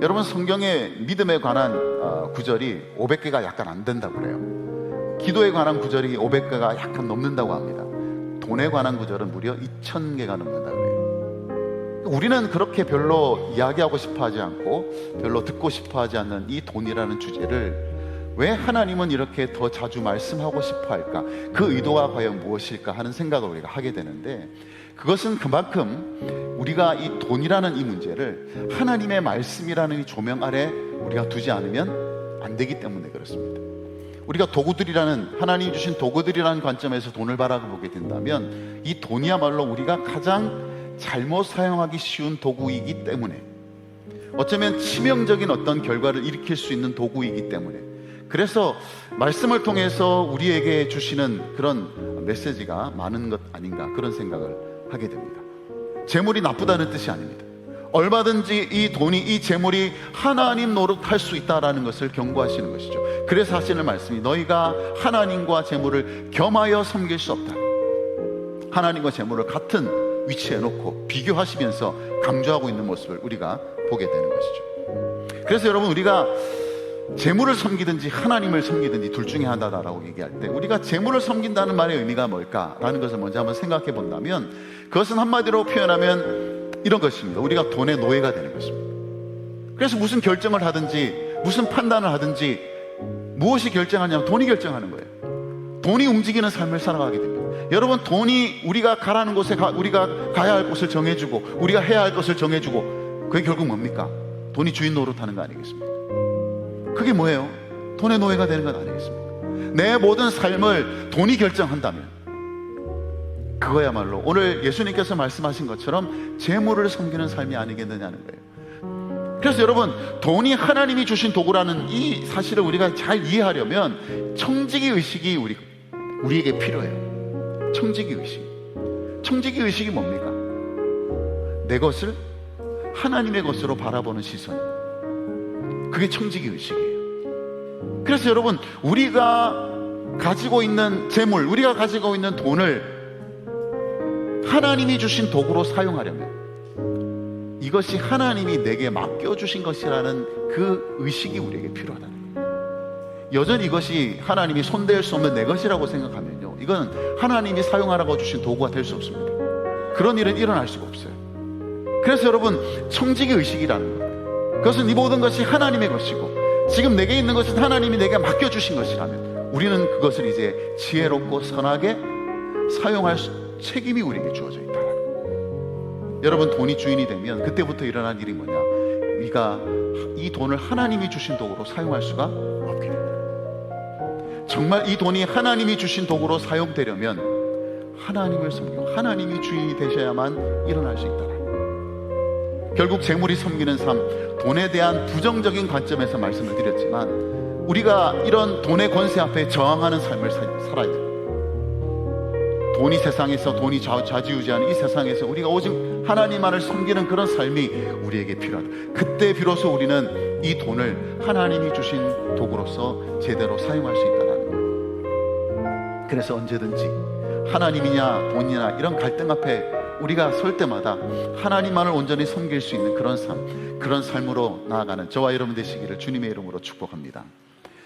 여러분, 성경에 믿음에 관한 구절이 500개가 약간 안 된다고 그래요. 기도에 관한 구절이 500개가 약간 넘는다고 합니다. 돈에 관한 구절은 무려 2000개가 넘는다고 그래요. 우리는 그렇게 별로 이야기하고 싶어 하지 않고 별로 듣고 싶어 하지 않는 이 돈이라는 주제를 왜 하나님은 이렇게 더 자주 말씀하고 싶어 할까? 그 의도가 과연 무엇일까 하는 생각을 우리가 하게 되는데, 그것은 그만큼 우리가 이 돈이라는 이 문제를 하나님의 말씀이라는 이 조명 아래 우리가 두지 않으면 안 되기 때문에 그렇습니다. 우리가 도구들이라는, 하나님이 주신 도구들이라는 관점에서 돈을 바라보게 된다면 이 돈이야말로 우리가 가장 잘못 사용하기 쉬운 도구이기 때문에, 어쩌면 치명적인 어떤 결과를 일으킬 수 있는 도구이기 때문에, 그래서 말씀을 통해서 우리에게 주시는 그런 메시지가 많은 것 아닌가, 그런 생각을 하게 됩니다. 재물이 나쁘다는 뜻이 아닙니다. 얼마든지 이 돈이, 이 재물이 하나님 노릇할 수 있다라는 것을 경고하시는 것이죠. 그래서 하시는 말씀이 너희가 하나님과 재물을 겸하여 섬길 수 없다. 하나님과 재물을 같은 위치에 놓고 비교하시면서 강조하고 있는 모습을 우리가 보게 되는 것이죠. 그래서 여러분, 우리가 재물을 섬기든지 하나님을 섬기든지 둘 중에 하나다라고 얘기할 때, 우리가 재물을 섬긴다는 말의 의미가 뭘까라는 것을 먼저 한번 생각해 본다면, 그것은 한마디로 표현하면 이런 것입니다. 우리가 돈의 노예가 되는 것입니다. 그래서 무슨 결정을 하든지 무슨 판단을 하든지 무엇이 결정하냐면 돈이 결정하는 거예요. 돈이 움직이는 삶을 살아가게 됩니다. 여러분, 돈이 우리가 가라는 곳에 우리가 가야 할 곳을 정해주고 우리가 해야 할 것을 정해주고, 그게 결국 뭡니까? 돈이 주인 노릇하는 거 아니겠습니까? 그게 뭐예요? 돈의 노예가 되는 것 아니겠습니까? 내 모든 삶을 돈이 결정한다면 그거야말로 오늘 예수님께서 말씀하신 것처럼 재물을 섬기는 삶이 아니겠느냐는 거예요. 그래서 여러분, 돈이 하나님이 주신 도구라는 이 사실을 우리가 잘 이해하려면 청지기 의식이 우리에게 필요해요. 청지기 의식. 청지기 의식이 뭡니까? 내 것을 하나님의 것으로 바라보는 시선. 그게 청지기 의식이에요. 그래서 여러분, 우리가 가지고 있는 재물, 우리가 가지고 있는 돈을 하나님이 주신 도구로 사용하려면 이것이 하나님이 내게 맡겨주신 것이라는 그 의식이 우리에게 필요하다는 거예요. 여전히 이것이 하나님이 손댈 수 없는 내 것이라고 생각하면요, 이건 하나님이 사용하라고 주신 도구가 될 수 없습니다. 그런 일은 일어날 수가 없어요. 그래서 여러분, 청지기 의식이라는 것, 그것은 이 모든 것이 하나님의 것이고 지금 내게 있는 것은 하나님이 내게 맡겨주신 것이라면 우리는 그것을 이제 지혜롭고 선하게 사용할 책임이 우리에게 주어져 있다. 여러분, 돈이 주인이 되면 그때부터 일어난 일이 뭐냐? 우리가 이 돈을 하나님이 주신 도구로 사용할 수가 없게 됩니다. 정말 이 돈이 하나님이 주신 도구로 사용되려면 하나님을 섬기고 하나님이 주인이 되셔야만 일어날 수 있다. 결국 재물이 섬기는 삶, 돈에 대한 부정적인 관점에서 말씀을 드렸지만 우리가 이런 돈의 권세 앞에 저항하는 삶을 살아야 됩니다. 돈이 세상에서, 돈이 좌지우지하는 이 세상에서 우리가 오직 하나님만을 섬기는 그런 삶이 우리에게 필요하다. 그때 비로소 우리는 이 돈을 하나님이 주신 도구로서 제대로 사용할 수 있다는 거예요. 그래서 언제든지 하나님이냐 돈이냐 이런 갈등 앞에 우리가 설 때마다 하나님만을 온전히 섬길 수 있는 그런 삶, 그런 삶으로 나아가는 저와 여러분 되시기를 주님의 이름으로 축복합니다.